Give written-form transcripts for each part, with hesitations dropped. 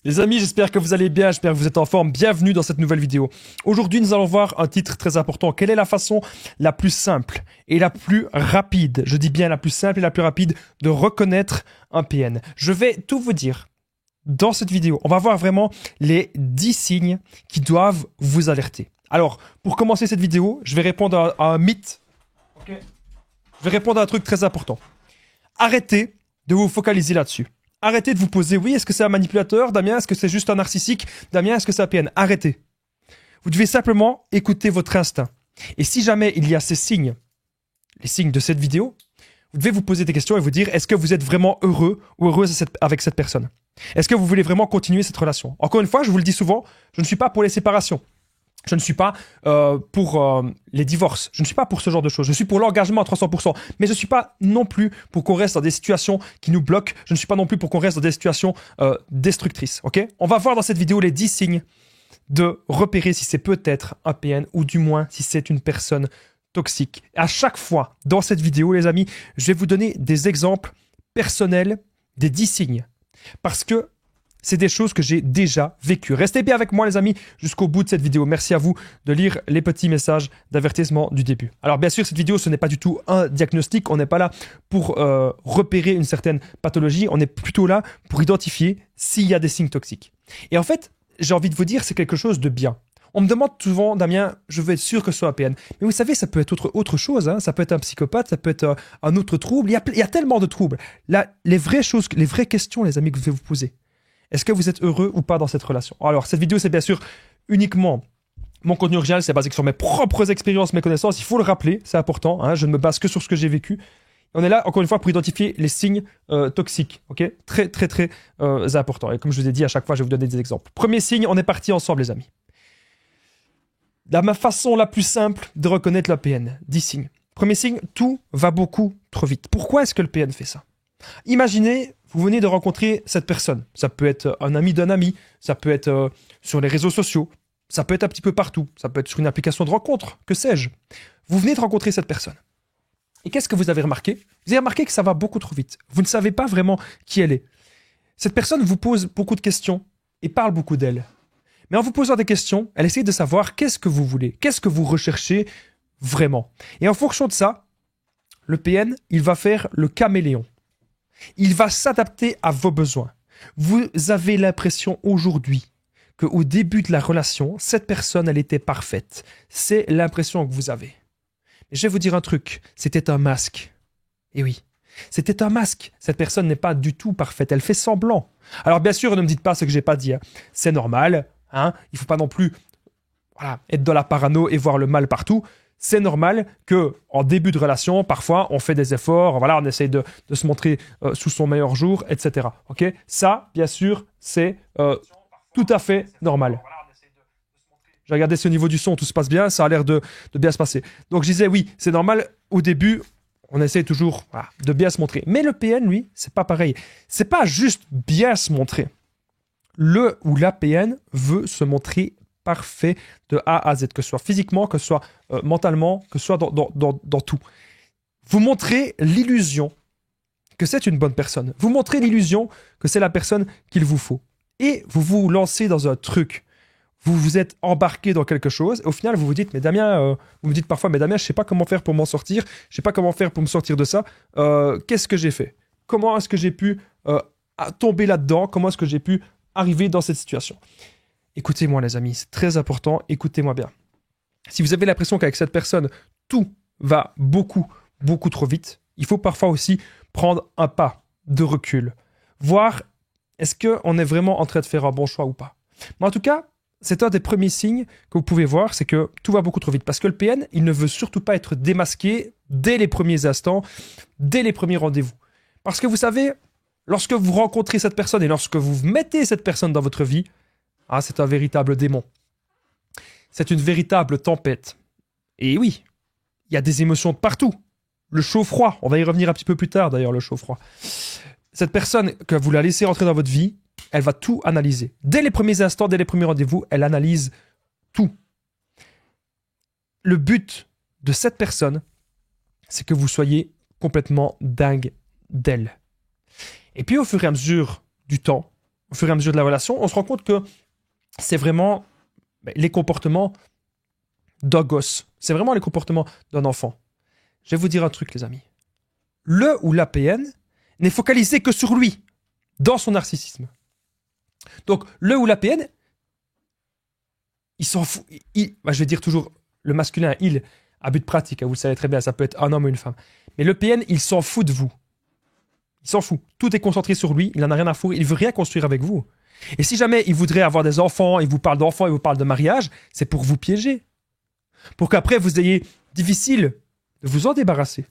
Les amis, j'espère que vous allez bien, j'espère que vous êtes en forme. Bienvenue dans cette nouvelle vidéo. Aujourd'hui, nous allons voir un titre très important. Quelle est la façon la plus simple et la plus rapide, je dis bien la plus simple et la plus rapide, de reconnaître un PN? Je vais tout vous dire dans cette vidéo. On va voir vraiment les 10 signes qui doivent vous alerter. Alors, pour commencer cette vidéo, je vais répondre à un mythe. Okay. Je vais répondre à un truc très important. Arrêtez de vous focaliser là-dessus. Arrêtez de vous poser, oui, est-ce que c'est un manipulateur, Damien? Est-ce que c'est juste un narcissique, Damien? Est-ce que c'est un PN? Arrêtez. Vous devez simplement écouter votre instinct. Et si jamais il y a ces signes, les signes de cette vidéo, vous devez vous poser des questions et vous dire, est-ce que vous êtes vraiment heureux ou heureuse avec cette personne? Est-ce que vous voulez vraiment continuer cette relation? Encore une fois, je vous le dis souvent, je ne suis pas pour les séparations. Je ne suis pas pour les divorces. Je ne suis pas pour ce genre de choses. Je suis pour l'engagement à 300%. Mais je ne suis pas non plus pour qu'on reste dans des situations qui nous bloquent. Je ne suis pas non plus pour qu'on reste dans des situations destructrices. Okay? On va voir dans cette vidéo les 10 signes de repérer si c'est peut-être un PN ou du moins si c'est une personne toxique. À chaque fois dans cette vidéo, les amis, je vais vous donner des exemples personnels des 10 signes. Parce que c'est des choses que j'ai déjà vécues. Restez bien avec moi, les amis, jusqu'au bout de cette vidéo. Merci à vous de lire les petits messages d'avertissement du début. Alors, bien sûr, cette vidéo, ce n'est pas du tout un diagnostic. On n'est pas là pour repérer une certaine pathologie. On est plutôt là pour identifier s'il y a des signes toxiques. Et en fait, j'ai envie de vous dire, c'est quelque chose de bien. On me demande souvent, Damien, je veux être sûr que ce soit un PN. Mais vous savez, ça peut être autre chose. Hein. Ça peut être un psychopathe, ça peut être un autre trouble. Il y a tellement de troubles. Là, les vraies choses, les vraies questions, les amis, que vous devez vous poser. Est-ce que vous êtes heureux ou pas dans cette relation? Alors, cette vidéo, c'est bien sûr uniquement mon contenu original, c'est basé sur mes propres expériences, mes connaissances. Il faut le rappeler, c'est important. Hein, je ne me base que sur ce que j'ai vécu. On est là, encore une fois, pour identifier les signes toxiques. Okay, très, très, très important. Et comme je vous ai dit, à chaque fois, je vais vous donner des exemples. Premier signe, on est parti ensemble, les amis. Ma façon la plus simple de reconnaître la PN. 10 signes. Premier signe, tout va beaucoup trop vite. Pourquoi est-ce que le PN fait ça? Imaginez, vous venez de rencontrer cette personne. Ça peut être un ami d'un ami, ça peut être sur les réseaux sociaux, ça peut être un petit peu partout, ça peut être sur une application de rencontre, que sais-je. Vous venez de rencontrer cette personne. Et qu'est-ce que vous avez remarqué? Vous avez remarqué que ça va beaucoup trop vite. Vous ne savez pas vraiment qui elle est. Cette personne vous pose beaucoup de questions et parle beaucoup d'elle. Mais en vous posant des questions, elle essaie de savoir qu'est-ce que vous voulez, qu'est-ce que vous recherchez vraiment. Et en fonction de ça, le PN, il va faire le caméléon. Il va s'adapter à vos besoins. Vous avez l'impression aujourd'hui qu'au début de la relation, cette personne, elle était parfaite. C'est l'impression que vous avez. Mais je vais vous dire un truc, c'était un masque. Et oui, c'était un masque. Cette personne n'est pas du tout parfaite, elle fait semblant. Alors bien sûr, ne me dites pas ce que j'ai pas dit. Hein. C'est normal, hein. Il ne faut pas non plus être dans la parano et voir le mal partout. C'est normal qu'en début de relation, parfois, on fait des efforts, on essaye de se montrer sous son meilleur jour, etc. Okay? Ça, bien sûr, c'est tout à fait normal. J'ai regardé si au niveau du son, tout se passe bien, ça a l'air de bien se passer. Donc je disais, oui, c'est normal, au début, on essaie toujours de bien se montrer. Mais le PN, lui, c'est pas pareil. C'est pas juste bien se montrer. Le ou la PN veut se montrer parfait de A à Z, que ce soit physiquement, que ce soit mentalement, que ce soit dans tout. Vous montrez l'illusion que c'est une bonne personne. Vous montrez l'illusion que c'est la personne qu'il vous faut. Et vous vous lancez dans un truc. Vous vous êtes embarqué dans quelque chose. Et au final, vous vous dites, mais Damien, vous me dites parfois, mais Damien, je ne sais pas comment faire pour m'en sortir. Je ne sais pas comment faire pour me sortir de ça. Qu'est-ce que j'ai fait? Comment est-ce que j'ai pu tomber là-dedans? Comment est-ce que j'ai pu arriver dans cette situation? Écoutez-moi, les amis, c'est très important. Écoutez-moi bien. Si vous avez l'impression qu'avec cette personne, tout va beaucoup, beaucoup trop vite, il faut parfois aussi prendre un pas de recul. Voir, est-ce qu'on est vraiment en train de faire un bon choix ou pas? Mais en tout cas, c'est un des premiers signes que vous pouvez voir, c'est que tout va beaucoup trop vite. Parce que le PN, il ne veut surtout pas être démasqué dès les premiers instants, dès les premiers rendez-vous. Parce que vous savez, lorsque vous rencontrez cette personne et lorsque vous mettez cette personne dans votre vie, c'est un véritable démon. C'est une véritable tempête. Et oui, il y a des émotions de partout. Le chaud-froid, on va y revenir un petit peu plus tard d'ailleurs, le chaud-froid. Cette personne que vous la laissez rentrer dans votre vie, elle va tout analyser. Dès les premiers instants, dès les premiers rendez-vous, elle analyse tout. Le but de cette personne, c'est que vous soyez complètement dingue d'elle. Et puis au fur et à mesure du temps, au fur et à mesure de la relation, on se rend compte que c'est vraiment les comportements d'un gosse. C'est vraiment les comportements d'un enfant. Je vais vous dire un truc, les amis. Le ou la PN n'est focalisé que sur lui, dans son narcissisme. Donc, le ou la PN, il s'en fout. Je vais dire toujours le masculin, il, à but pratique, vous le savez très bien, ça peut être un homme ou une femme. Mais le PN, il s'en fout de vous. Il s'en fout. Tout est concentré sur lui, il n'en a rien à foutre, il veut rien construire avec vous. Et si jamais il voudrait avoir des enfants, il vous parle d'enfants, il vous parle de mariage, c'est pour vous piéger. Pour qu'après, vous ayez difficile de vous en débarrasser.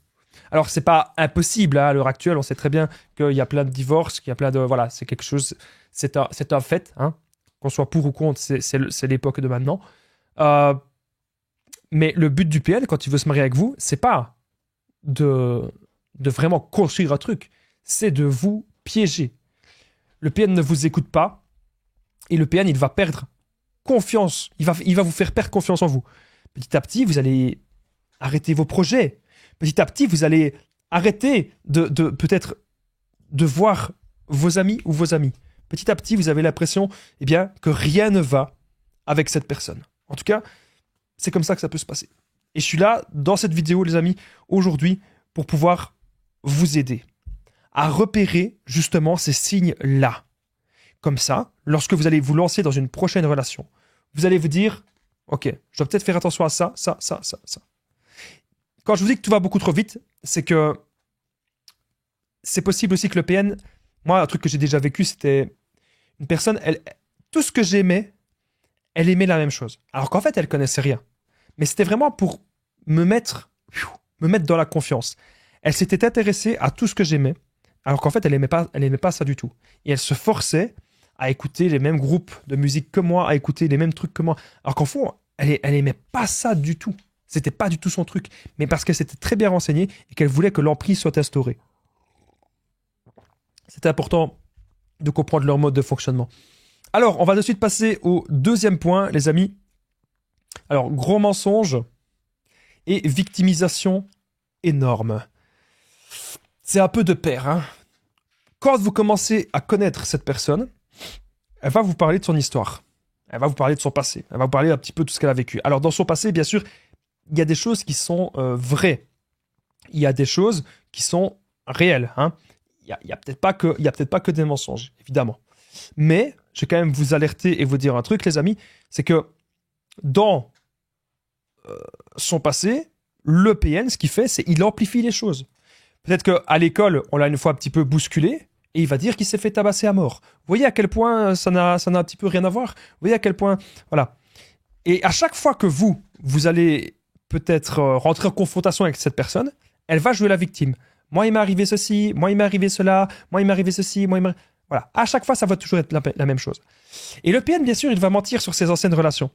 Alors, c'est pas impossible, hein, à l'heure actuelle, on sait très bien qu'il y a plein de divorces, qu'il y a plein de... Voilà, c'est quelque chose... C'est un fait, hein. Qu'on soit pour ou contre, c'est l'époque de maintenant. Mais le but du PN, quand il veut se marier avec vous, c'est pas de vraiment construire un truc, c'est de vous piéger. Le PN ne vous écoute pas, et le PN, il va perdre confiance. Il va vous faire perdre confiance en vous. Petit à petit, vous allez arrêter vos projets. Petit à petit, vous allez arrêter de peut-être de voir vos amis ou vos amis. Petit à petit, vous avez l'impression que rien ne va avec cette personne. En tout cas, c'est comme ça que ça peut se passer. Et je suis là, dans cette vidéo, les amis, aujourd'hui, pour pouvoir vous aider à repérer justement ces signes-là. Comme ça, lorsque vous allez vous lancer dans une prochaine relation, vous allez vous dire, ok, je dois peut-être faire attention à ça. Quand je vous dis que tout va beaucoup trop vite, c'est que c'est possible aussi que le PN, moi, un truc que j'ai déjà vécu, c'était une personne, tout ce que j'aimais, elle aimait la même chose. Alors qu'en fait, elle connaissait rien. Mais c'était vraiment pour me mettre dans la confiance. Elle s'était intéressée à tout ce que j'aimais, alors qu'en fait, elle aimait pas ça du tout. Et elle se forçait à écouter les mêmes groupes de musique que moi, à écouter les mêmes trucs que moi. Alors qu'en fond, elle aimait pas ça du tout. C'était pas du tout son truc. Mais parce qu'elle s'était très bien renseignée et qu'elle voulait que l'emprise soit instaurée. C'est important de comprendre leur mode de fonctionnement. Alors, on va de suite passer au deuxième point, les amis. Alors, gros mensonge et victimisation énorme. C'est un peu de pair, hein. Quand vous commencez à connaître cette personne, elle va vous parler de son histoire. Elle va vous parler de son passé. Elle va vous parler un petit peu de tout ce qu'elle a vécu. Alors, dans son passé, bien sûr, il y a des choses qui sont vraies. Il y a des choses qui sont réelles, hein. Il y a peut-être pas que des mensonges, évidemment. Mais je vais quand même vous alerter et vous dire un truc, les amis, c'est que dans son passé, le PN, ce qu'il fait, c'est qu'il amplifie les choses. Peut-être qu'à l'école, on l'a une fois un petit peu bousculé, et il va dire qu'il s'est fait tabasser à mort. Vous voyez à quel point ça n'a un petit peu rien à voir? Vous voyez à quel point... Voilà. Et à chaque fois que vous allez peut-être rentrer en confrontation avec cette personne, elle va jouer la victime. Moi, il m'est arrivé ceci, moi, il m'est arrivé cela, moi, il m'est arrivé ceci, moi, il m'est... Voilà. À chaque fois, ça va toujours être la même chose. Et le PN, bien sûr, il va mentir sur ses anciennes relations.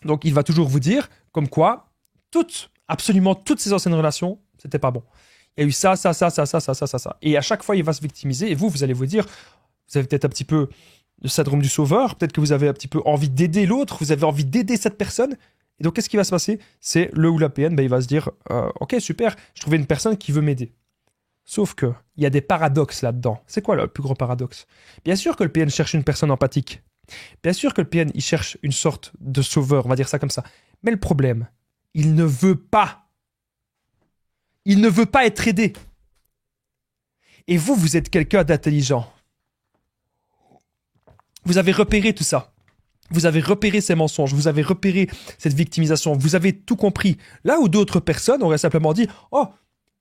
Donc, il va toujours vous dire, comme quoi, absolument toutes ses anciennes relations, c'était pas bon. Il y a eu ça. Et à chaque fois, il va se victimiser. Et vous allez vous dire, vous avez peut-être un petit peu le syndrome du sauveur, peut-être que vous avez un petit peu envie d'aider l'autre, vous avez envie d'aider cette personne. Et donc, qu'est-ce qui va se passer? C'est le ou la PN, il va se dire, ok, super, je trouvais une personne qui veut m'aider. Sauf que il y a des paradoxes là-dedans. C'est quoi le plus gros paradoxe? Bien sûr que le PN cherche une personne empathique. Bien sûr que le PN, il cherche une sorte de sauveur, on va dire ça comme ça. Mais le problème, il ne veut pas. Il ne veut pas être aidé. Et vous êtes quelqu'un d'intelligent. Vous avez repéré tout ça. Vous avez repéré ces mensonges. Vous avez repéré cette victimisation. Vous avez tout compris. Là où d'autres personnes auraient simplement dit « Oh,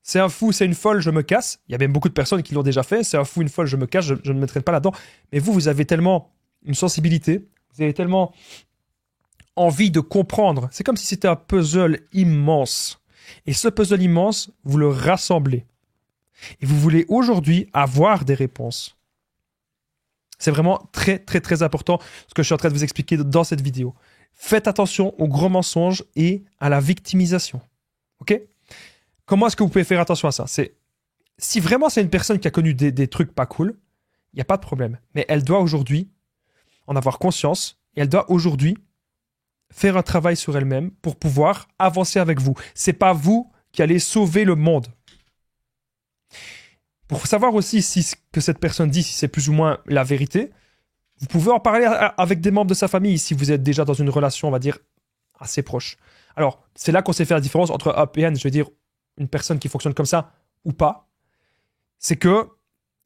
c'est un fou, c'est une folle, je me casse. » Il y a même beaucoup de personnes qui l'ont déjà fait. « C'est un fou, une folle, je me casse, je ne me mettrai pas là-dedans. » Mais vous avez tellement une sensibilité. Vous avez tellement envie de comprendre. C'est comme si c'était un puzzle immense. Et ce puzzle immense, vous le rassemblez. Et vous voulez aujourd'hui avoir des réponses. C'est vraiment très, très, très important ce que je suis en train de vous expliquer dans cette vidéo. Faites attention aux gros mensonges et à la victimisation. Ok? Comment est-ce que vous pouvez faire attention à ça? Si vraiment c'est une personne qui a connu des trucs pas cool, il n'y a pas de problème. Mais elle doit aujourd'hui en avoir conscience et elle doit aujourd'hui faire un travail sur elle-même pour pouvoir avancer avec vous. C'est pas vous qui allez sauver le monde. Pour savoir aussi si ce que cette personne dit, si c'est plus ou moins la vérité, Vous pouvez en parler avec des membres de sa famille si vous êtes déjà dans une relation, on va dire, assez proche. Alors, c'est là qu'on sait faire la différence entre APN, je veux dire, une personne qui fonctionne comme ça ou pas. C'est que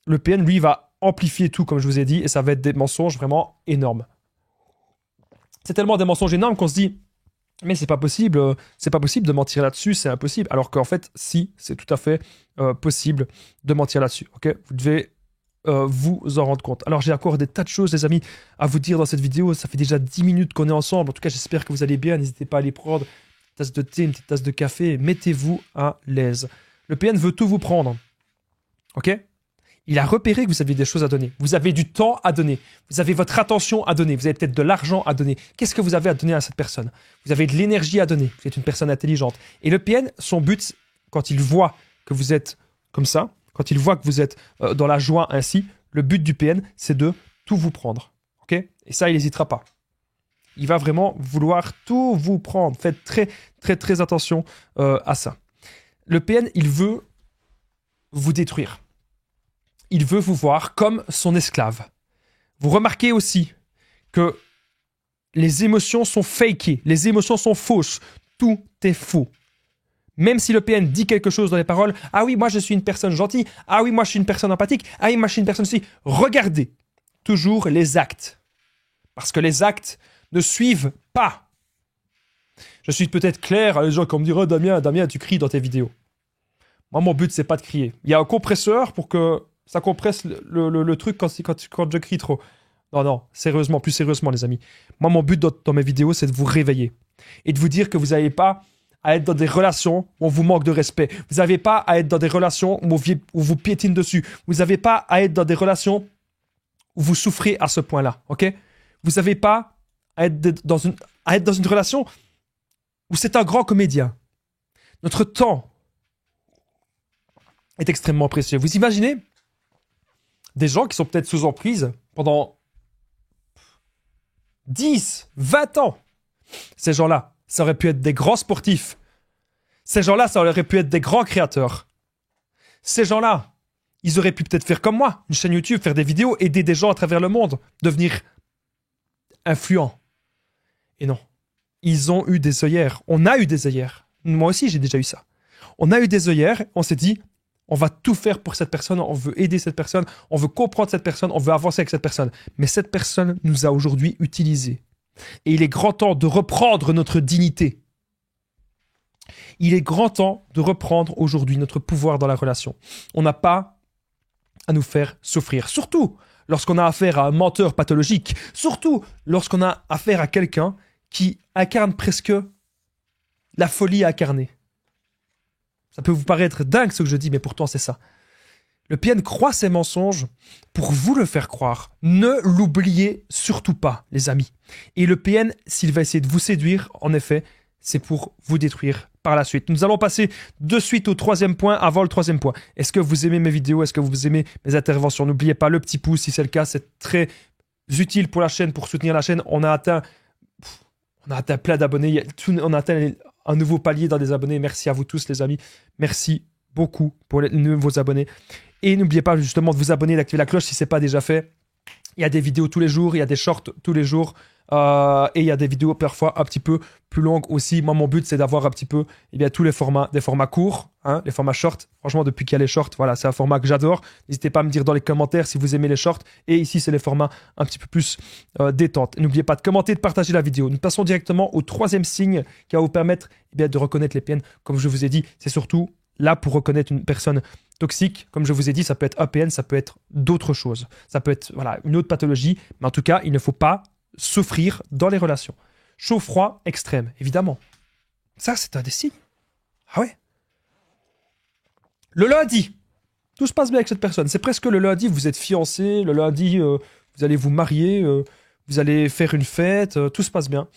le PN, lui, va amplifier tout, comme je vous ai dit, et ça va être des mensonges vraiment énormes. C'est tellement des mensonges énormes qu'on se dit, mais c'est pas possible de mentir là-dessus, c'est impossible. Alors qu'en fait, si, c'est tout à fait possible de mentir là-dessus. Ok, vous devez vous en rendre compte. Alors j'ai encore des tas de choses, les amis, à vous dire dans cette vidéo. Ça fait déjà 10 minutes qu'on est ensemble. En tout cas, j'espère que vous allez bien. N'hésitez pas à aller prendre une tasse de thé, une petite tasse de café. Mettez-vous à l'aise. Le PN veut tout vous prendre. Ok? Il a repéré que vous aviez des choses à donner. Vous avez du temps à donner. Vous avez votre attention à donner. Vous avez peut-être de l'argent à donner. Qu'est-ce que vous avez à donner à cette personne? Vous avez de l'énergie à donner. Vous êtes une personne intelligente. Et le PN, son but, quand il voit que vous êtes comme ça, quand il voit que vous êtes dans la joie ainsi, le but du PN, c'est de tout vous prendre. Ok? Et ça, il n'hésitera pas. Il va vraiment vouloir tout vous prendre. Faites très, très, très attention à ça. Le PN, il veut vous détruire. Il veut vous voir comme son esclave. Vous remarquez aussi que les émotions sont fakées, les émotions sont fausses. Tout est faux. Même si le PN dit quelque chose dans les paroles, « Ah oui, moi je suis une personne gentille. Ah oui, moi je suis une personne empathique. Ah oui, moi je suis une personne aussi. » Regardez toujours les actes. Parce que les actes ne suivent pas. Je suis peut-être clair, les gens qui me diront, Damien, tu cries dans tes vidéos. Moi, mon but, c'est pas de crier. Il y a un compresseur pour que ça compresse le truc quand je crie trop. Non, sérieusement, plus sérieusement, les amis. Moi, mon but dans mes vidéos, c'est de vous réveiller. Et de vous dire que vous n'avez pas à être dans des relations où on vous manque de respect. Vous n'avez pas à être dans des relations où on vous piétine dessus. Vous n'avez pas à être dans des relations où vous souffrez à ce point-là, ok? Vous n'avez pas à être dans une relation où c'est un grand comédien. Notre temps est extrêmement précieux. Vous imaginez des gens qui sont peut-être sous emprise pendant 10, 20 ans. Ces gens-là, ça aurait pu être des grands sportifs. Ces gens-là, ça aurait pu être des grands créateurs. Ces gens-là, ils auraient pu peut-être faire comme moi, une chaîne YouTube, faire des vidéos, aider des gens à travers le monde, devenir influents. Et non, ils ont eu des œillères. On a eu des œillères. Moi aussi, j'ai déjà eu ça. On a eu des œillères, on s'est dit, on va tout faire pour cette personne, on veut aider cette personne, on veut comprendre cette personne, on veut avancer avec cette personne. Mais cette personne nous a aujourd'hui utilisés. Et il est grand temps de reprendre notre dignité. Il est grand temps de reprendre aujourd'hui notre pouvoir dans la relation. On n'a pas à nous faire souffrir. Surtout lorsqu'on a affaire à un menteur pathologique. Surtout lorsqu'on a affaire à quelqu'un qui incarne presque la folie incarnée. Ça peut vous paraître dingue ce que je dis, mais pourtant c'est ça. Le PN croit ses mensonges pour vous le faire croire. Ne l'oubliez surtout pas, les amis. Et le PN, s'il va essayer de vous séduire, en effet, c'est pour vous détruire par la suite. Nous allons passer de suite au troisième point, avant le troisième point. Est-ce que vous aimez mes vidéos? Est-ce que vous aimez mes interventions? N'oubliez pas le petit pouce, si c'est le cas, c'est très utile pour la chaîne, pour soutenir la chaîne. On a atteint plein d'abonnés, on a atteint un nouveau palier dans les abonnés. Merci à vous tous, les amis. Merci beaucoup pour les nouveaux abonnés. Et n'oubliez pas justement de vous abonner, d'activer la cloche si ce n'est pas déjà fait. Il y a des vidéos tous les jours, il y a des shorts tous les jours. Et il y a des vidéos parfois un petit peu plus longues aussi. Moi, mon but, c'est d'avoir un petit peu tous les formats, des formats courts, les formats shorts. Franchement, depuis qu'il y a les shorts, voilà, c'est un format que j'adore. N'hésitez pas à me dire dans les commentaires si vous aimez les shorts. Et ici, c'est les formats un petit peu plus détente. N'oubliez pas de commenter, de partager la vidéo. Nous passons directement au troisième signe qui va vous permettre de reconnaître les PN. Comme je vous ai dit, c'est surtout là pour reconnaître une personne toxique. Comme je vous ai dit, ça peut être APN, ça peut être d'autres choses. Ça peut être une autre pathologie. Mais en tout cas, il ne faut pas souffrir dans les relations. Chaud-froid extrême, évidemment. Ça, c'est un des signes. Ah ouais. Le lundi, tout se passe bien avec cette personne. C'est presque le lundi, vous êtes fiancés. Le lundi, vous allez vous marier. Vous allez faire une fête. Tout se passe bien.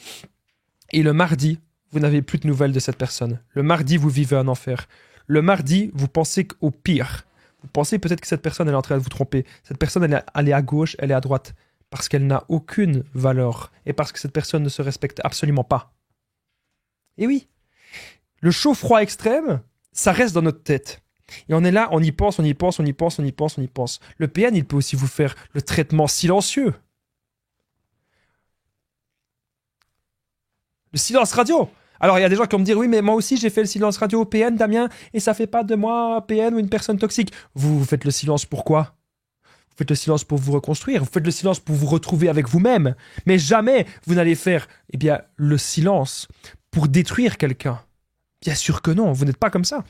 Et le mardi, vous n'avez plus de nouvelles de cette personne. Le mardi, vous vivez un enfer. Le mardi, vous pensez au pire. Vous pensez peut-être que cette personne, elle est en train de vous tromper. Cette personne, elle est à gauche, elle est à droite. Parce qu'elle n'a aucune valeur et parce que cette personne ne se respecte absolument pas. Et oui, le chaud-froid extrême, ça reste dans notre tête. Et on est là, on y pense, on y pense, on y pense, on y pense, on y pense. Le PN, il peut aussi vous faire le traitement silencieux. Le silence radio. Alors, il y a des gens qui vont me dire, oui, mais moi aussi, j'ai fait le silence radio au PN, Damien, et ça fait pas de moi un PN ou une personne toxique. Vous faites le silence pourquoi? Vous faites le silence pour vous reconstruire, vous faites le silence pour vous retrouver avec vous-même. Mais jamais vous n'allez faire, eh bien, le silence pour détruire quelqu'un. Bien sûr que non, vous n'êtes pas comme ça.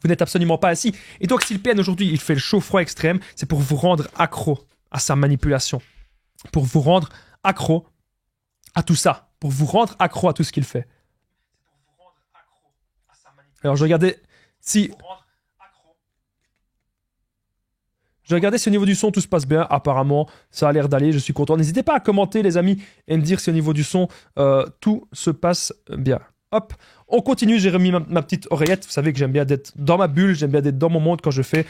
Vous n'êtes absolument pas assis. Et donc, si le PN aujourd'hui, il fait le chaud-froid extrême, c'est pour vous rendre accro à sa manipulation. Pour vous rendre accro à tout ça. Pour vous rendre accro à tout ce qu'il fait. Alors, je regardais si... Je regardais si au niveau du son tout se passe bien. Apparemment, ça a l'air d'aller. Je suis content. N'hésitez pas à commenter, les amis, et me dire si au niveau du son, tout se passe bien. Hop, on continue. J'ai remis ma petite oreillette. Vous savez que j'aime bien être dans ma bulle. J'aime bien être dans mon monde quand je fais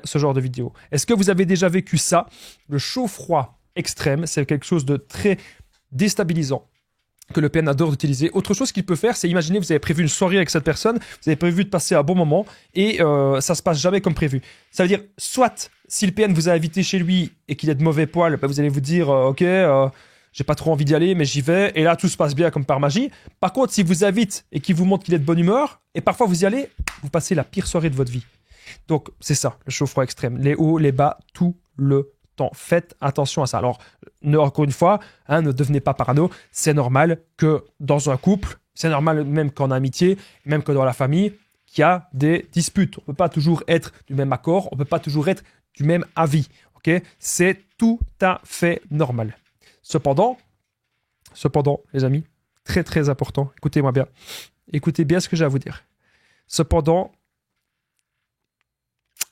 ce genre de vidéo. Est-ce que vous avez déjà vécu ça? Le chaud-froid extrême, c'est quelque chose de très déstabilisant que le PN adore d'utiliser. Autre chose qu'il peut faire, c'est imaginer vous avez prévu une soirée avec cette personne, vous avez prévu de passer un bon moment et ça se passe jamais comme prévu. Ça veut dire, soit si le PN vous a invité chez lui et qu'il est de mauvais poil, bah, vous allez vous dire ok, j'ai pas trop envie d'y aller, mais j'y vais et là tout se passe bien comme par magie. Par contre, si vous invite et qu'il vous montre qu'il est de bonne humeur et parfois vous y allez, vous passez la pire soirée de votre vie. Donc c'est ça, le chaud-froid extrême. Les hauts, les bas, tout le temps. Faites attention à ça. Alors, encore une fois, ne devenez pas parano. C'est normal que dans un couple, c'est normal même qu'en amitié, même que dans la famille, qu'il y a des disputes. On ne peut pas toujours être du même accord, on ne peut pas toujours être du même avis. Okay, c'est tout à fait normal. Cependant, les amis, très très important, écoutez-moi bien. Écoutez bien ce que j'ai à vous dire. Cependant,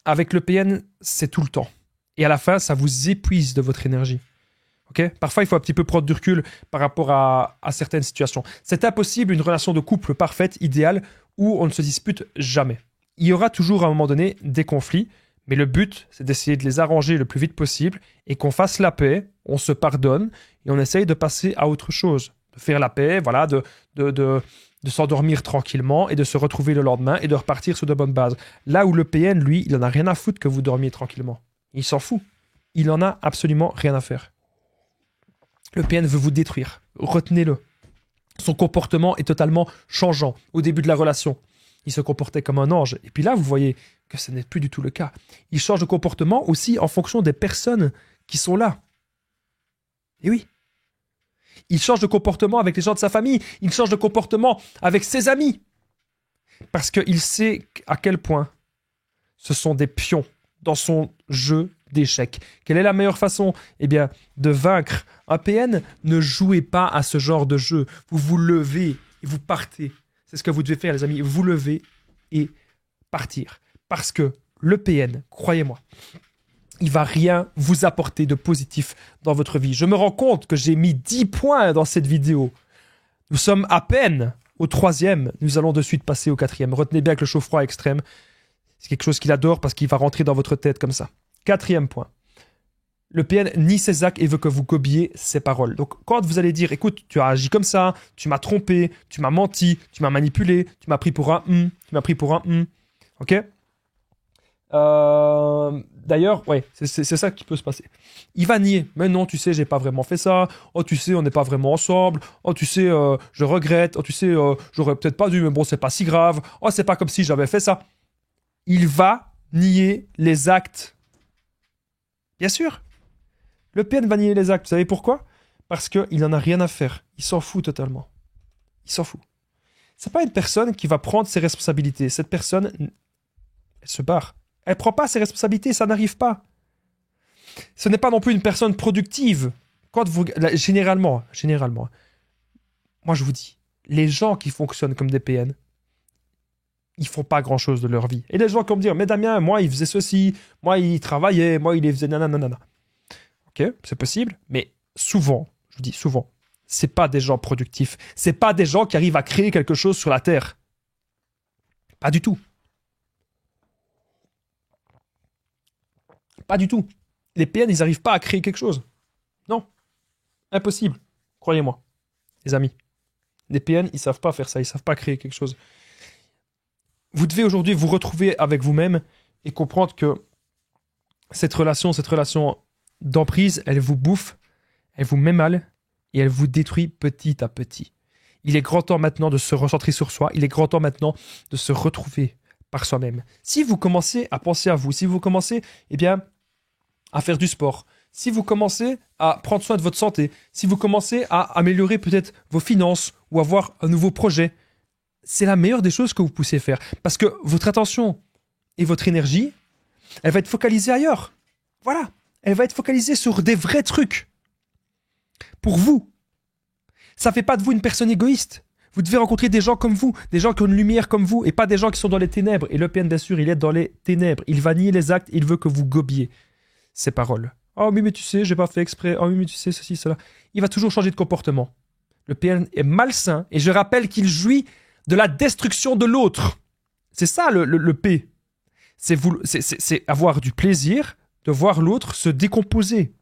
avec le PN, c'est tout le temps. Et à la fin, ça vous épuise de votre énergie. Okay? Parfois, il faut un petit peu prendre du recul par rapport à certaines situations. C'est impossible une relation de couple parfaite, idéale, où on ne se dispute jamais. Il y aura toujours à un moment donné des conflits, mais le but, c'est d'essayer de les arranger le plus vite possible et qu'on fasse la paix, on se pardonne et on essaye de passer à autre chose. De faire la paix, voilà, de s'endormir tranquillement et de se retrouver le lendemain et de repartir sur de bonnes bases. Là où le PN, lui, il en a rien à foutre que vous dormiez tranquillement. Il s'en fout. Il en a absolument rien à faire. Le PN veut vous détruire. Retenez-le. Son comportement est totalement changeant. Au début de la relation, il se comportait comme un ange. Et puis là, vous voyez que ce n'est plus du tout le cas. Il change de comportement aussi en fonction des personnes qui sont là. Et oui. Il change de comportement avec les gens de sa famille. Il change de comportement avec ses amis. Parce qu'il sait à quel point ce sont des pions dans son jeu d'échecs. Quelle est la meilleure façon de vaincre un PN? Ne jouez pas à ce genre de jeu. Vous vous levez et vous partez. C'est ce que vous devez faire, les amis. Vous levez et partir. Parce que le PN, croyez-moi, il va rien vous apporter de positif dans votre vie. Je me rends compte que j'ai mis 10 points dans cette vidéo. Nous sommes à peine au 3e. Nous allons de suite passer au 4e. Retenez bien que le chaud-froid extrême, c'est quelque chose qu'il adore parce qu'il va rentrer dans votre tête comme ça. 4e point. Le PN nie ses actes et veut que vous gobiez ses paroles. Donc, quand vous allez dire, écoute, tu as agi comme ça, tu m'as trompé, tu m'as menti, tu m'as manipulé, tu m'as pris pour un tu m'as pris pour un ok? D'ailleurs, ouais, c'est ça qui peut se passer. Il va nier. Mais non, tu sais, j'ai pas vraiment fait ça. Oh, tu sais, on n'est pas vraiment ensemble. Oh, tu sais, je regrette. Oh, tu sais, j'aurais peut-être pas dû, mais bon, c'est pas si grave. Oh, c'est pas comme si j'avais fait ça. Il va nier les actes. Bien sûr. Le PN va nier les actes. Vous savez pourquoi? Parce qu'il n'en a rien à faire. Il s'en fout totalement. Il s'en fout. C'est pas une personne qui va prendre ses responsabilités. Cette personne, elle se barre. Elle prend pas ses responsabilités, ça n'arrive pas. Ce n'est pas non plus une personne productive. Quand vous, généralement, moi je vous dis, les gens qui fonctionnent comme des PN, ils font pas grand-chose de leur vie. Et les gens qui vont me dire, mais Damien, moi il faisait ceci, moi il travaillait, moi il faisait nanana. Ok, c'est possible, mais souvent, je vous dis souvent, c'est pas des gens productifs. C'est pas des gens qui arrivent à créer quelque chose sur la Terre. Pas du tout. Pas du tout. Les PN, ils n'arrivent pas à créer quelque chose. Non. Impossible. Croyez-moi. Les amis. Les PN, ils ne savent pas faire ça. Ils ne savent pas créer quelque chose. Vous devez aujourd'hui vous retrouver avec vous-même et comprendre que cette relation d'emprise, elle vous bouffe, elle vous met mal et elle vous détruit petit à petit. Il est grand temps maintenant de se recentrer sur soi. Il est grand temps maintenant de se retrouver par soi-même. Si vous commencez à penser à vous, si vous commencez, eh bien, à faire du sport, si vous commencez à prendre soin de votre santé, si vous commencez à améliorer peut-être vos finances ou avoir un nouveau projet, c'est la meilleure des choses que vous puissiez faire. Parce que votre attention et votre énergie, elle va être focalisée ailleurs. Voilà. Elle va être focalisée sur des vrais trucs. Pour vous. Ça ne fait pas de vous une personne égoïste. Vous devez rencontrer des gens comme vous, des gens qui ont une lumière comme vous, et pas des gens qui sont dans les ténèbres. Et le PN, bien sûr, il est dans les ténèbres. Il va nier les actes, il veut que vous gobiez ces paroles. Oh oui, mais tu sais, j'ai pas fait exprès. Oh oui, mais tu sais, ceci, cela. Il va toujours changer de comportement. Le PN est malsain, et je rappelle qu'il jouit de la destruction de l'autre. C'est ça le P. C'est avoir du plaisir de voir l'autre se décomposer.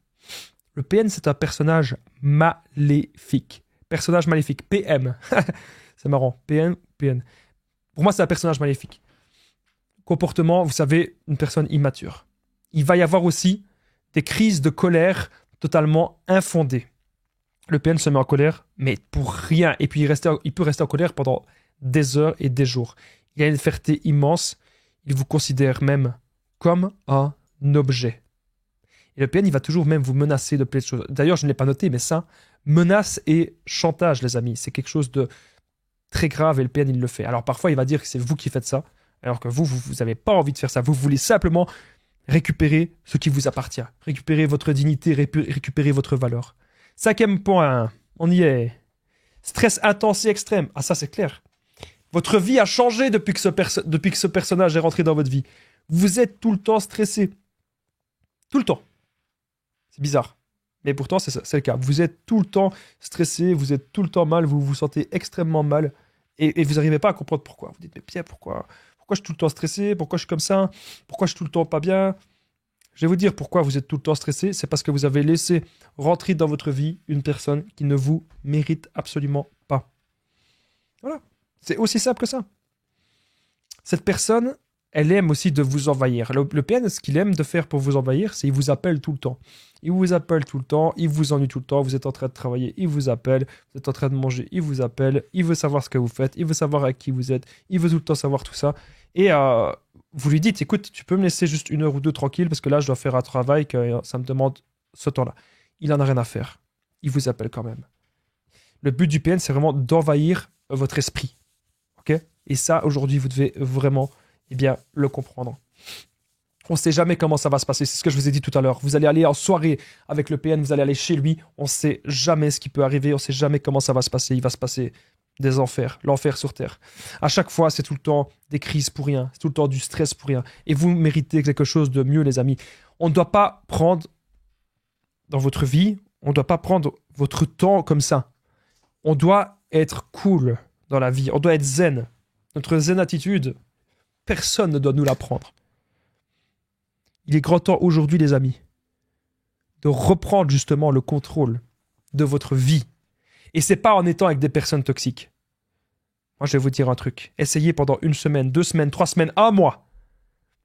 Le PN, c'est un personnage maléfique. Personnage maléfique. PM. C'est marrant. PN. Pour moi, c'est un personnage maléfique. Comportement, vous savez, une personne immature. Il va y avoir aussi des crises de colère totalement infondées. Le PN se met en colère, mais pour rien. Et puis, il peut rester en colère pendant des heures et des jours. Il a une fierté immense. Il vous considère même comme un objet. Et le PN, il va toujours même vous menacer de plein de choses. D'ailleurs, je ne l'ai pas noté, mais ça, menace et chantage, les amis, c'est quelque chose de très grave et le PN, il le fait. Alors parfois, il va dire que c'est vous qui faites ça, alors que vous n'avez pas envie de faire ça. Vous voulez simplement récupérer ce qui vous appartient, récupérer votre dignité, récupérer votre valeur. 5e point, on y est. Stress intense et extrême. Ah, ça, c'est clair. Votre vie a changé depuis que ce personnage est rentré dans votre vie. Vous êtes tout le temps stressé. Tout le temps. C'est bizarre. Mais pourtant, c'est le cas. Vous êtes tout le temps stressé, vous êtes tout le temps mal, vous vous sentez extrêmement mal et vous n'arrivez pas à comprendre pourquoi. Vous dites, mais Pierre, pourquoi je suis tout le temps stressé? Pourquoi je suis comme ça? Pourquoi je suis tout le temps pas bien? Je vais vous dire pourquoi vous êtes tout le temps stressé. C'est parce que vous avez laissé rentrer dans votre vie une personne qui ne vous mérite absolument pas. Voilà. C'est aussi simple que ça. Cette personne, elle aime aussi de vous envahir. Le PN, ce qu'il aime de faire pour vous envahir, c'est qu'il vous appelle tout le temps. Il vous appelle tout le temps, il vous ennuie tout le temps, vous êtes en train de travailler, il vous appelle, vous êtes en train de manger, il vous appelle, il veut savoir ce que vous faites, il veut savoir avec qui vous êtes, il veut tout le temps savoir tout ça. Et vous lui dites, écoute, tu peux me laisser juste 1 heure ou 2 tranquille parce que là, je dois faire un travail que ça me demande ce temps-là. Il en a rien à faire. Il vous appelle quand même. Le but du PN, c'est vraiment d'envahir votre esprit. Ok? Et ça, aujourd'hui, vous devez vraiment le comprendre. On ne sait jamais comment ça va se passer. C'est ce que je vous ai dit tout à l'heure. Vous allez aller en soirée avec le PN, vous allez aller chez lui. On ne sait jamais ce qui peut arriver. On ne sait jamais comment ça va se passer. Il va se passer des enfers, l'enfer sur terre. À chaque fois, c'est tout le temps des crises pour rien. C'est tout le temps du stress pour rien. Et vous méritez quelque chose de mieux, les amis. On ne doit pas prendre dans votre vie, on ne doit pas prendre votre temps comme ça. On doit être cool dans la vie. On doit être zen. Notre zen attitude, personne ne doit nous la prendre. Il est grand temps aujourd'hui, les amis, de reprendre justement le contrôle de votre vie. Et c'est pas en étant avec des personnes toxiques. Moi, je vais vous dire un truc. Essayez pendant 1 semaine, 2 semaines, 3 semaines, 1 mois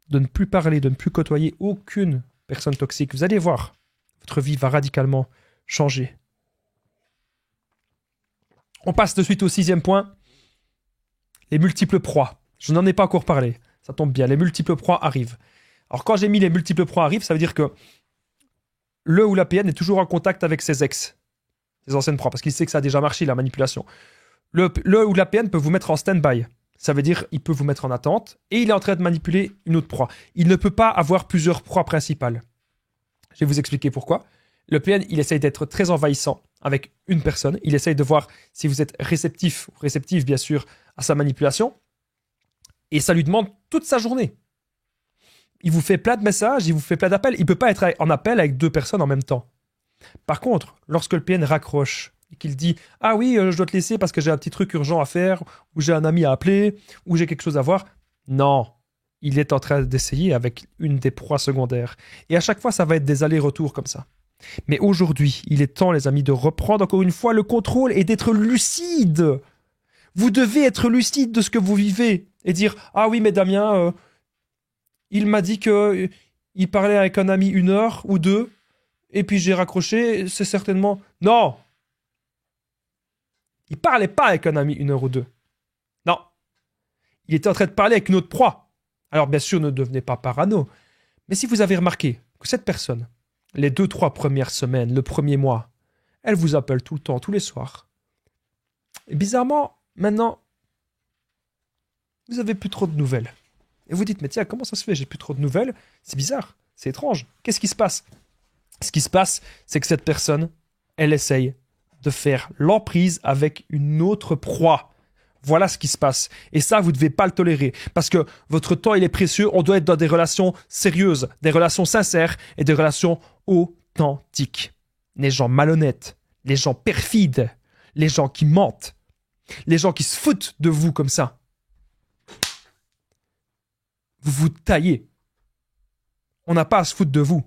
de ne plus parler, de ne plus côtoyer aucune personne toxique. Vous allez voir, votre vie va radicalement changer. On passe de suite au 6e point. Les multiples proies. Je n'en ai pas encore parlé. Ça tombe bien. Les multiples proies arrivent. Alors, quand j'ai mis les multiples proies arrivent, ça veut dire que le ou la PN est toujours en contact avec ses ex, ses anciennes proies, parce qu'il sait que ça a déjà marché, la manipulation. Le ou la PN peut vous mettre en stand-by. Ça veut dire qu'il peut vous mettre en attente et il est en train de manipuler une autre proie. Il ne peut pas avoir plusieurs proies principales. Je vais vous expliquer pourquoi. Le PN, il essaye d'être très envahissant avec une personne. Il essaye de voir si vous êtes réceptif, ou réceptif bien sûr, à sa manipulation. Et ça lui demande toute sa journée. Il vous fait plein de messages, il vous fait plein d'appels. Il ne peut pas être en appel avec 2 personnes en même temps. Par contre, lorsque le PN raccroche et qu'il dit « Ah oui, je dois te laisser parce que j'ai un petit truc urgent à faire, ou j'ai un ami à appeler, ou j'ai quelque chose à voir. » Non, il est en train d'essayer avec une des proies secondaires. Et à chaque fois, ça va être des allers-retours comme ça. Mais aujourd'hui, il est temps, les amis, de reprendre encore une fois le contrôle et d'être lucide. Vous devez être lucide de ce que vous vivez et dire « Ah oui, mais Damien, il m'a dit qu'il parlait avec un ami 1 heure ou 2, et puis j'ai raccroché, c'est certainement... » Non! Il parlait pas avec un ami 1 heure ou 2. Non. Il était en train de parler avec une autre proie. Alors bien sûr, ne devenez pas parano. Mais si vous avez remarqué que cette personne, les 2-3 premières semaines, le premier mois, elle vous appelle tout le temps, tous les soirs. Et bizarrement, maintenant, vous avez plus trop de nouvelles. Et vous dites, mais tiens, comment ça se fait? J'ai plus trop de nouvelles. C'est bizarre, c'est étrange. Qu'est-ce qui se passe? Ce qui se passe, c'est que cette personne, elle essaye de faire l'emprise avec une autre proie. Voilà ce qui se passe. Et ça, vous ne devez pas le tolérer. Parce que votre temps, il est précieux. On doit être dans des relations sérieuses, des relations sincères et des relations authentiques. Les gens malhonnêtes, les gens perfides, les gens qui mentent, les gens qui se foutent de vous comme ça. Vous vous taillez. On n'a pas à se foutre de vous.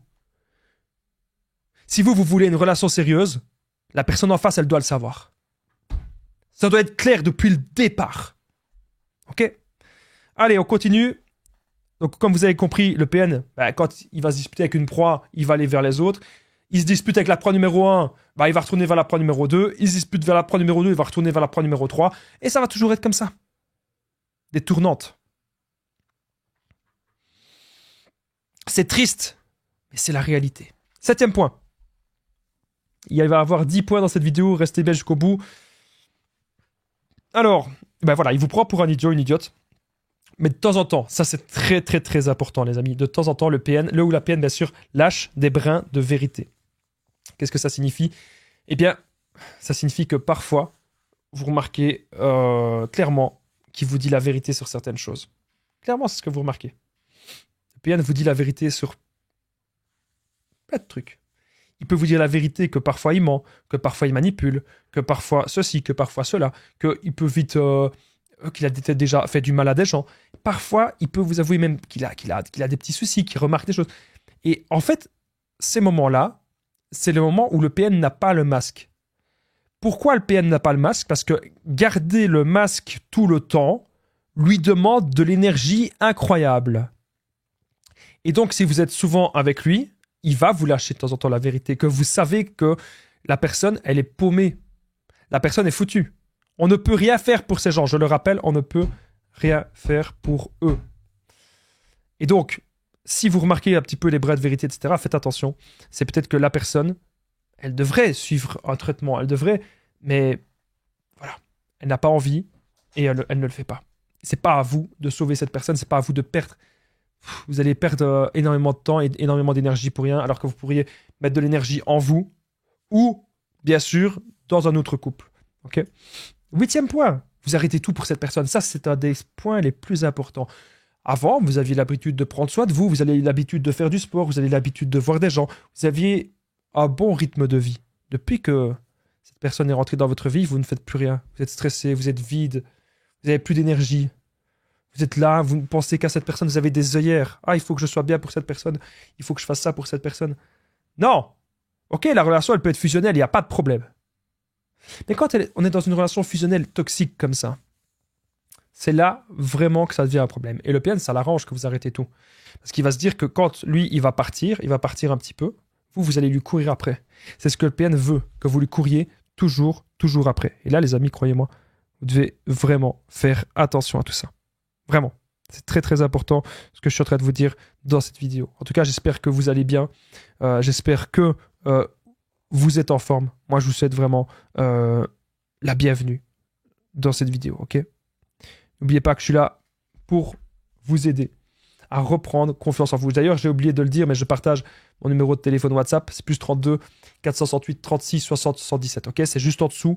Si vous voulez une relation sérieuse, la personne en face, elle doit le savoir. Ça doit être clair depuis le départ. Ok? Allez, on continue. Donc, comme vous avez compris, le PN, quand il va se disputer avec une proie, il va aller vers les autres. Il se dispute avec la proie numéro 1, il va retourner vers la proie numéro 2. Il se dispute vers la proie numéro 2, il va retourner vers la proie numéro 3. Et ça va toujours être comme ça. Des tournantes. C'est triste, mais c'est la réalité. 7e point. Il va y avoir 10 points dans cette vidéo, restez bien jusqu'au bout. Alors, voilà, il vous prend pour un idiot, une idiote. Mais de temps en temps, ça c'est très très très important les amis, de temps en temps le ou la PN bien sûr, lâche des brins de vérité. Qu'est-ce que ça signifie? Eh bien, ça signifie que parfois, vous remarquez clairement qu'il vous dit la vérité sur certaines choses. Clairement, c'est ce que vous remarquez. Le PN vous dit la vérité sur plein de trucs. Il peut vous dire la vérité que parfois il ment, que parfois il manipule, que parfois ceci, que parfois cela, qu'il peut vite... qu'il a déjà fait du mal à des gens. Parfois, il peut vous avouer même qu'il a des petits soucis, qu'il remarque des choses. Et en fait, ces moments-là, c'est le moment où le PN n'a pas le masque. Pourquoi le PN n'a pas le masque? Parce que garder le masque tout le temps lui demande de l'énergie incroyable. Et donc, si vous êtes souvent avec lui, il va vous lâcher de temps en temps la vérité, que vous savez que la personne, elle est paumée. La personne est foutue. On ne peut rien faire pour ces gens. Je le rappelle, on ne peut rien faire pour eux. Et donc, si vous remarquez un petit peu les brins de vérité, etc., faites attention. C'est peut-être que la personne, elle devrait suivre un traitement, elle devrait, mais voilà, elle n'a pas envie et elle ne le fait pas. C'est pas à vous de sauver cette personne, c'est pas à vous de perdre. Vous allez perdre énormément de temps et énormément d'énergie pour rien, alors que vous pourriez mettre de l'énergie en vous ou, bien sûr, dans un autre couple. Ok? 8e point, vous arrêtez tout pour cette personne. Ça, c'est un des points les plus importants. Avant, vous aviez l'habitude de prendre soin de vous, vous avez l'habitude de faire du sport, vous avez l'habitude de voir des gens, vous aviez un bon rythme de vie. Depuis que cette personne est rentrée dans votre vie, vous ne faites plus rien. Vous êtes stressé, vous êtes vide, vous n'avez plus d'énergie. Vous êtes là, vous ne pensez qu'à cette personne, vous avez des œillères. Ah, il faut que je sois bien pour cette personne, il faut que je fasse ça pour cette personne. Non! Ok, la relation, elle peut être fusionnelle, il n'y a pas de problème. Mais quand on est dans une relation fusionnelle toxique comme ça, c'est là vraiment que ça devient un problème. Et le PN, ça l'arrange que vous arrêtez tout. Parce qu'il va se dire que quand lui, il va partir un petit peu, vous allez lui courir après. C'est ce que le PN veut, que vous lui couriez toujours après. Et là, les amis, croyez-moi, vous devez vraiment faire attention à tout ça. Vraiment. C'est très très important ce que je suis en train de vous dire dans cette vidéo. En tout cas, j'espère que vous allez bien. J'espère que vous êtes en forme. Moi, je vous souhaite vraiment la bienvenue dans cette vidéo, ok? N'oubliez pas que je suis là pour vous aider à reprendre confiance en vous. D'ailleurs, j'ai oublié de le dire, mais je partage mon numéro de téléphone WhatsApp. C'est plus 32 468 36 60 117, ok? C'est juste en dessous,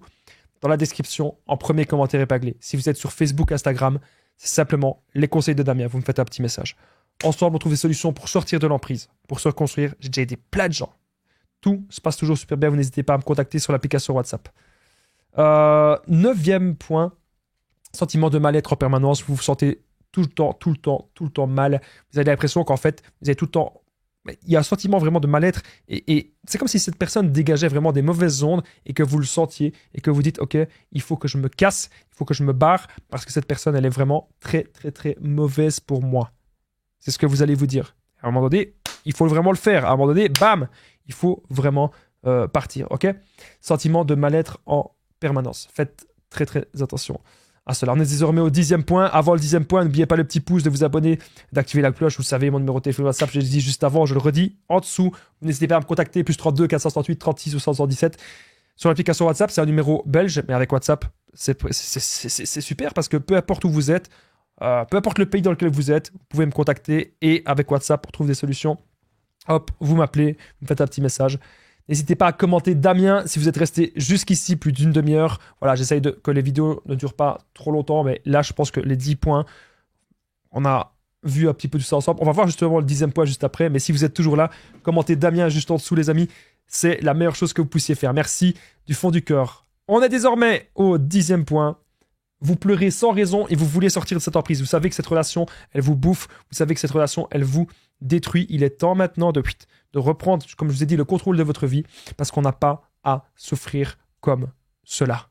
dans la description, en premier commentaire épinglé. Si vous êtes sur Facebook, Instagram, c'est simplement les conseils de Damien. Vous me faites un petit message. Ensemble, on trouve des solutions pour sortir de l'emprise, pour se reconstruire. J'ai déjà aidé plein de gens. Tout se passe toujours super bien. Vous n'hésitez pas à me contacter sur l'application WhatsApp. 9e point, sentiment de mal-être en permanence. Vous vous sentez tout le temps mal. Vous avez l'impression qu'en fait, vous avez tout le temps... Il y a un sentiment vraiment de mal-être et c'est comme si cette personne dégageait vraiment des mauvaises ondes et que vous le sentiez et que vous dites, ok, il faut que je me casse, il faut que je me barre parce que cette personne, elle est vraiment très, très, très mauvaise pour moi. C'est ce que vous allez vous dire. À un moment donné, il faut vraiment le faire. À un moment donné, bam, il faut vraiment partir, ok? Sentiment de mal-être en permanence. Faites très très attention à cela. On est désormais au 10e point. Avant le 10e point, n'oubliez pas le petit pouce, de vous abonner, d'activer la cloche. Vous savez, mon numéro de téléphone WhatsApp, je l'ai dit juste avant, je le redis en dessous. N'hésitez pas à me contacter, plus 32 468 36 ou 117. Sur l'application WhatsApp, c'est un numéro belge, mais avec WhatsApp, c'est super parce que peu importe où vous êtes, peu importe le pays dans lequel vous êtes, vous pouvez me contacter et avec WhatsApp, on trouve des solutions. Hop, vous m'appelez, vous me faites un petit message. N'hésitez pas à commenter Damien si vous êtes resté jusqu'ici plus d'une demi-heure. Voilà, j'essaye que les vidéos ne durent pas trop longtemps, mais là, je pense que les 10 points, on a vu un petit peu tout ça ensemble. On va voir justement le 10e point juste après, mais si vous êtes toujours là, commentez Damien juste en dessous, les amis. C'est la meilleure chose que vous puissiez faire. Merci du fond du cœur. On est désormais au 10e point. Vous pleurez sans raison et vous voulez sortir de cette emprise. Vous savez que cette relation, elle vous bouffe. Vous savez que cette relation, elle vous détruit. Il est temps maintenant de reprendre, comme je vous ai dit, le contrôle de votre vie parce qu'on n'a pas à souffrir comme cela.